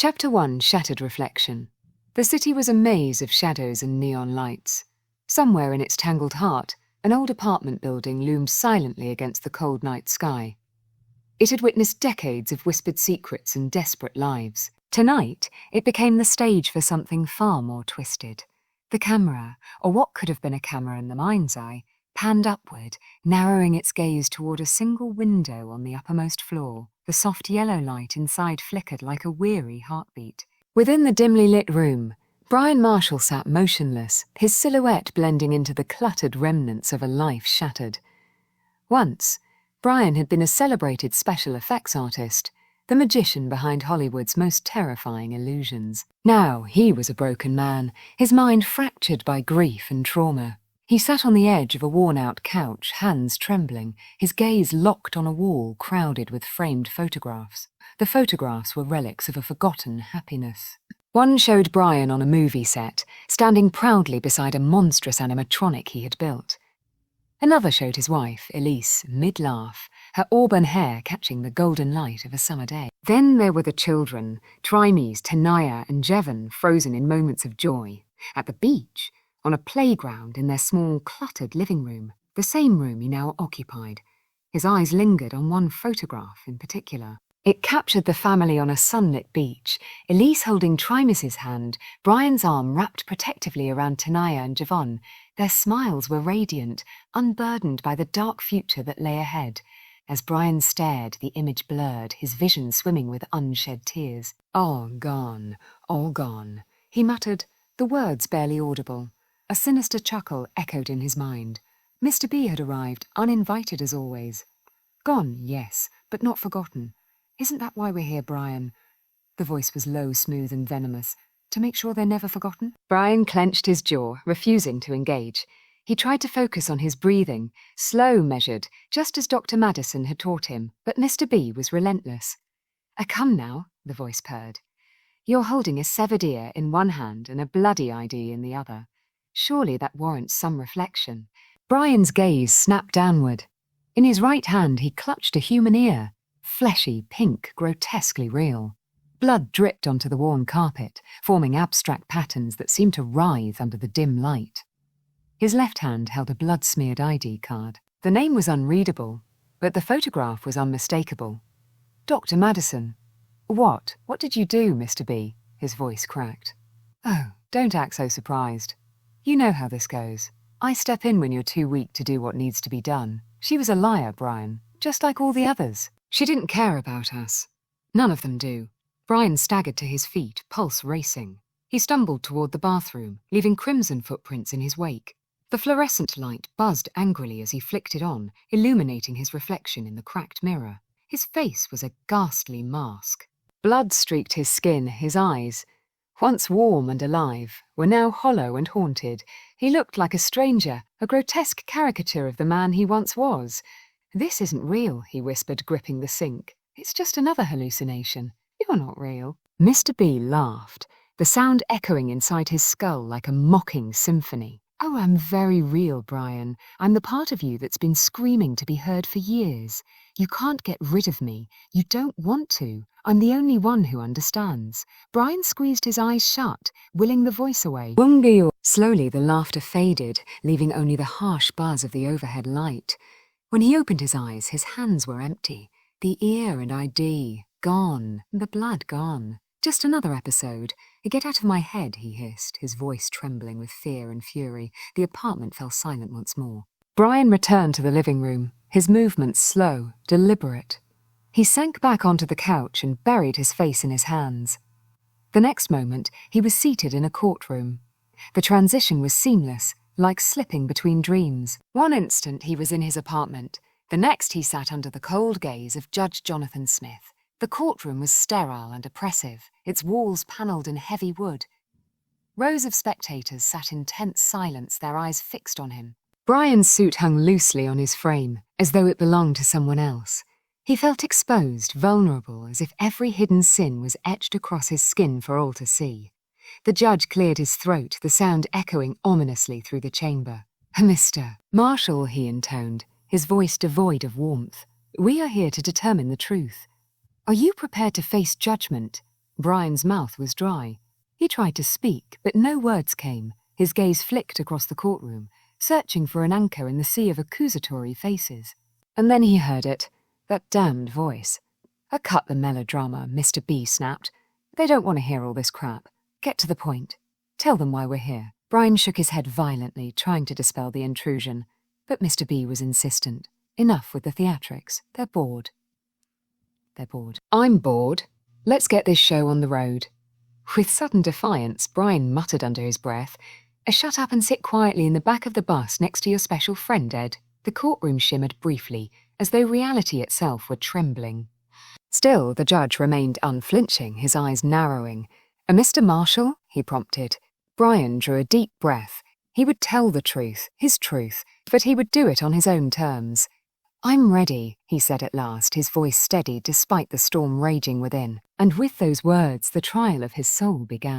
Chapter 1: Shattered Reflection. The city was a maze of shadows and neon lights. Somewhere in its tangled heart, an old apartment building loomed silently against the cold night sky. It had witnessed decades of whispered secrets and desperate lives. Tonight, it became the stage for something far more twisted. The camera, or what could have been a camera in the mind's eye, panned upward, narrowing its gaze toward a single window on the uppermost floor. The soft yellow light inside flickered like a weary heartbeat. Within the dimly lit room, Brian Marshall sat motionless, his silhouette blending into the cluttered remnants of a life shattered. Once, Brian had been a celebrated special effects artist, the magician behind Hollywood's most terrifying illusions. Now he was a broken man, his mind fractured by grief and trauma. He sat on the edge of a worn-out couch, hands trembling, his gaze locked on a wall crowded with framed photographs. The photographs were relics of a forgotten happiness. One showed Brian on a movie set, standing proudly beside a monstrous animatronic he had built. Another showed his wife, Elise, mid-laugh, her auburn hair catching the golden light of a summer day. Then there were the children, Trimes, Tanaya, and Jevon, frozen in moments of joy. At the beach, on a playground in their small, cluttered living room, the same room he now occupied. His eyes lingered on one photograph in particular. It captured the family on a sunlit beach, Elise holding Trimus's hand, Brian's arm wrapped protectively around Tanaya and Jevon. Their smiles were radiant, unburdened by the dark future that lay ahead. As Brian stared, the image blurred, his vision swimming with unshed tears. All gone, he muttered, the words barely audible. A sinister chuckle echoed in his mind. Mr. B had arrived, uninvited as always. Gone, yes, but not forgotten. Isn't that why we're here, Brian? The voice was low, smooth, and venomous. To make sure they're never forgotten? Brian clenched his jaw, refusing to engage. He tried to focus on his breathing, slow, measured, just as Dr. Madison had taught him, but Mr. B was relentless. Come now, the voice purred. You're holding a severed ear in one hand and a bloody ID in the other. Surely that warrants some reflection. Brian's gaze snapped downward. In his right hand he clutched a human ear, fleshy, pink, grotesquely real. Blood dripped onto the worn carpet, forming abstract patterns that seemed to writhe under the dim light. His left hand held a blood-smeared ID card. The name was unreadable, but the photograph was unmistakable. Dr. Madison. What did you do, Mr. B? His voice cracked. Oh, don't act so surprised. You know how this goes. I step in when you're too weak to do what needs to be done. She was a liar, Brian, just like all the others. She didn't care about us. None of them do. Brian staggered to his feet, pulse racing. He stumbled toward the bathroom, leaving crimson footprints in his wake. The fluorescent light buzzed angrily as he flicked it on, illuminating his reflection in the cracked mirror. His face was a ghastly mask. Blood streaked his skin, his eyes. Once warm and alive, were now hollow and haunted. He looked like a stranger, a grotesque caricature of the man he once was. This isn't real, he whispered, gripping the sink. It's just another hallucination. You're not real. Mr. B laughed, the sound echoing inside his skull like a mocking symphony. Oh, I'm very real, Brian. I'm the part of you that's been screaming to be heard for years. You can't get rid of me. You don't want to. I'm the only one who understands. Brian squeezed his eyes shut, willing the voice away. Wungiyo. Slowly the laughter faded, leaving only the harsh buzz of the overhead light. When he opened his eyes, his hands were empty. The ear and ID, gone. The blood gone. Just another episode. Get out of my head, he hissed, his voice trembling with fear and fury. The apartment fell silent once more. Brian returned to the living room, his movements slow, deliberate. He sank back onto the couch and buried his face in his hands. The next moment, he was seated in a courtroom. The transition was seamless, like slipping between dreams. One instant he was in his apartment. The next he sat under the cold gaze of Judge Jonathan Smith. The courtroom was sterile and oppressive, its walls panelled in heavy wood. Rows of spectators sat in tense silence, their eyes fixed on him. Brian's suit hung loosely on his frame, as though it belonged to someone else. He felt exposed, vulnerable, as if every hidden sin was etched across his skin for all to see. The judge cleared his throat, the sound echoing ominously through the chamber. Mr. Marshall, he intoned, his voice devoid of warmth. We are here to determine the truth. Are you prepared to face judgment? Brian's mouth was dry. He tried to speak, but no words came. His gaze flicked across the courtroom, searching for an anchor in the sea of accusatory faces. And then he heard it, that damned voice. Cut the melodrama, Mr. B snapped. They don't want to hear all this crap. Get to the point. Tell them why we're here. Brian shook his head violently, trying to dispel the intrusion. But Mr. B was insistent. Enough with the theatrics. They're bored. I'm bored. Let's get this show on the road. With sudden defiance, Brian muttered under his breath, Shut up and sit quietly in the back of the bus next to your special friend, Ed. The courtroom shimmered briefly, as though reality itself were trembling. Still, the judge remained unflinching, his eyes narrowing. Mr. Marshall? He prompted. Brian drew a deep breath. He would tell the truth, his truth, but he would do it on his own terms. I'm ready, he said at last, his voice steady despite the storm raging within. And with those words, the trial of his soul began.